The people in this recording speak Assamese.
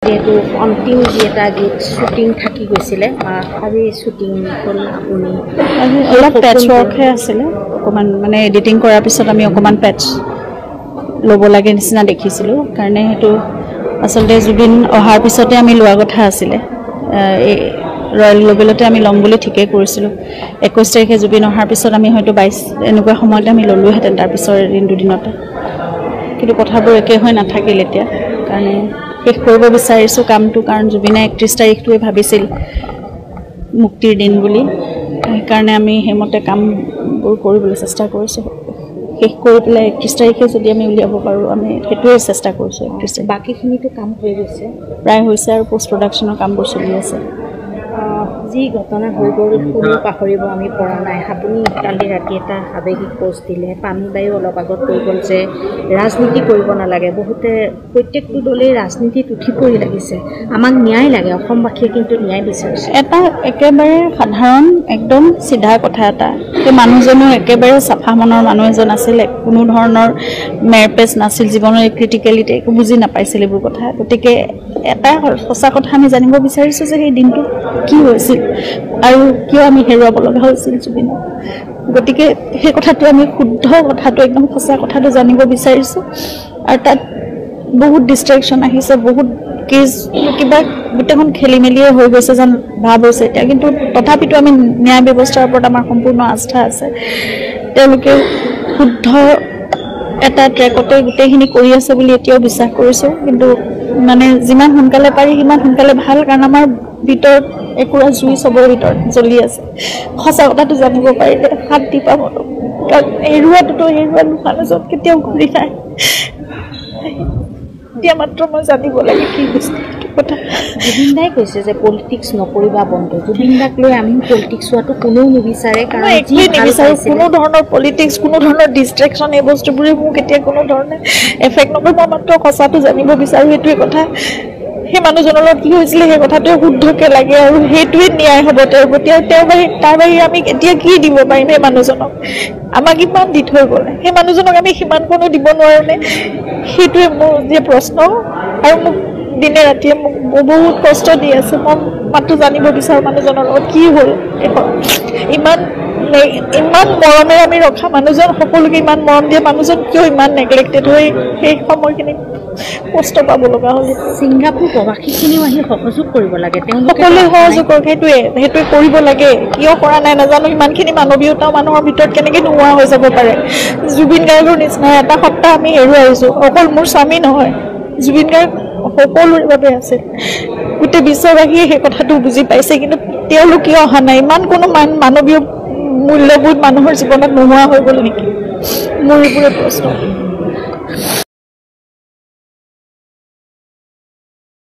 যেহেতু অন্তিম যি এটা গীত শ্বুটিং থাকি গৈছিলে আজি শ্বুটিং হ'ল আপুনি অলপ পেচ ৱৰ্কহে আছিলে অকণমান মানে এডিটিং কৰাৰ পিছত আমি অকণমান পেচ ল'ব লাগে নিচিনা দেখিছিলোঁ কাৰণে সেইটো আচলতে জুবিন অহাৰ পিছতে আমি লোৱা কথা আছিলে এই ৰয়েল গ্লোবেলতে আমি ল'ম বুলি ঠিকেই কৰিছিলোঁ 21 তাৰিখে জুবিন অহাৰ পিছত আমি হয়তো 22 এনেকুৱা সময়তে আমি ল'লোহেঁতেন তাৰপিছৰ দিন দুদিনতে কিন্তু কথাবোৰ একে হৈ নাথাকিল এতিয়া কাৰণে শেষ কৰিব বিচাৰিছোঁ কামটো কাৰণ জুবিনে 31 তাৰিখটোৱে ভাবিছিল মুক্তিৰ দিন বুলি সেইকাৰণে আমি সেইমতে কামবোৰ কৰিবলৈ চেষ্টা কৰিছোঁ শেষ কৰি পেলাই 31 তাৰিখে যদি আমি উলিয়াব পাৰোঁ আমি সেইটোৱে চেষ্টা কৰিছোঁ 31 তাৰিখ বাকীখিনিতো কাম হৈ গৈছে প্ৰায় হৈছে আৰু পোষ্ট প্ৰডাকশ্যনৰ কামবোৰ চলি আছে যি ঘটনা হৈ গ'ল কোনো পাহৰিব আমি পৰা নাই আপুনি কালি ৰাতি এটা আৱেগিক পোষ্ট দিলে পানীবায়ু অলপ আগত কৈ গ'ল যে ৰাজনীতি কৰিব নালাগে বহুতে প্ৰত্যেকটো দলেই ৰাজনীতিত উঠি পৰি লাগিছে আমাক ন্যায় লাগে অসমবাসীয়ে কিন্তু ন্যায় বিচাৰিছে এটা একেবাৰে সাধাৰণ একদম চিধা কথা এটা সেই মানুহজনো একেবাৰে চাফা মনৰ মানুহ এজন আছিলে কোনো ধৰণৰ মেৰপেচ নাছিল জীৱনৰ ক্ৰিটিকেলিটি একো বুজি নাপাইছিল এইবোৰ কথা গতিকে এটা সঁচা কথা আমি জানিব বিচাৰিছোঁ যে সেই দিনটো কি হৈছিল আৰু কিয় আমি হেৰুৱাব লগা হৈছিল জুবিনক গতিকে সেই কথাটো আমি শুদ্ধ কথাটো একদম সঁচা কথাটো জানিব বিচাৰিছোঁ আৰু তাত বহুত ডিষ্ট্ৰেকশ্যন আহিছে বহুত কেছ কিবা গোটেইখন খেলি মেলিয়ে হৈ গৈছে যেন ভাৱ হৈছে এতিয়া কিন্তু তথাপিতো আমি ন্যায় ব্যৱস্থাৰ ওপৰত আমাৰ সম্পূৰ্ণ আস্থা আছে তেওঁলোকে শুদ্ধ এটা ট্ৰেকতে গোটেইখিনি কৰি আছে বুলি এতিয়াও বিশ্বাস কৰিছোঁ কিন্তু মানে যিমান সোনকালে পাৰি সিমান সোনকালে ভাল কাৰণ আমাৰ ভিতৰত একুৰা জুই চবৰ ভিতৰত জ্বলি আছে সঁচা কথাটো জানিব পাৰিলে হাত দি পাব কাৰণ হেৰুৱাটোতো হেৰুৱা মানুহজন কেতিয়াও ঘূৰি নাহে এতিয়া মাত্ৰ মই জানিব লাগে কি হৈছে কথা জুবিন দাই কৈছে যে পলিটিক্স নকৰিবা বন্ধ জুবিন দাক লৈ আমি পলিটিক্স হোৱাটো কোনেও নিবিচাৰে কাৰণ কোনো ধৰণৰ পলিটিক্স কোনো ধৰণৰ ডিষ্ট্ৰেকশ্যন এই বস্তুবোৰে মোক এতিয়া কোনো ধৰণে এফেক্ট নকৰে মই মাত্ৰ সঁচাটো জানিব বিচাৰোঁ সেইটোৱে কথা সেই মানুহজনৰ লগত কি হৈছিলে সেই কথাটোৱে শুদ্ধকৈ লাগে আৰু সেইটোৱে ন্যায় হ'ব তেওঁৰ প্ৰতি আৰু তাৰ বাহিৰে আমি এতিয়া কি দিব পাৰিম সেই মানুহজনক আমাক ইমান দি থৈ গ'লে সেই মানুহজনক আমি সিমানকণো দিব নোৱাৰোঁনে সেইটোৱে মোৰ যে প্ৰশ্ন আৰু মোক দিনে ৰাতিয়ে মোক বহুত কষ্ট দি আছে মই মাত্ৰ জানিব বিচাৰোঁ মানুহজনৰ লগত কি হ'ল ইমান মৰমেৰে আমি ৰখা মানুহজন সকলোকে ইমান মৰম দিয়ে মানুহজন কিয় ইমান নেগলেক্টেড হৈ সেই সময়খিনি কষ্ট পাব লগা হ'ল ছিংগাপুৰ প্ৰবাসীখিনিও আহি সহযোগ কৰিব লাগে সকলোৱে সহযোগ কৰক সেইটোৱে কৰিব লাগে কিয় কৰা নাই নাজানো ইমানখিনি মানৱীয়তাও মানুহৰ ভিতৰত কেনেকৈ নোহোৱা হৈ যাব পাৰে জুবিন গাৰ্গৰ নিচিনা এটা সত্তা আমি হেৰুৱাইছোঁ অকল মোৰ স্বামী নহয় জুবিন গাৰ্গ সকলোৰে বাবে আছে গোটেই বিশ্ববাসীয়ে সেই কথাটো বুজি পাইছে কিন্তু তেওঁলোক কিয় অহা নাই ইমান কোনো মানৱীয় মূল্যবোধ মানুহৰ জীৱনত নোহোৱা হৈ গ'ল নেকি মোৰ এইবোৰে প্ৰশ্ন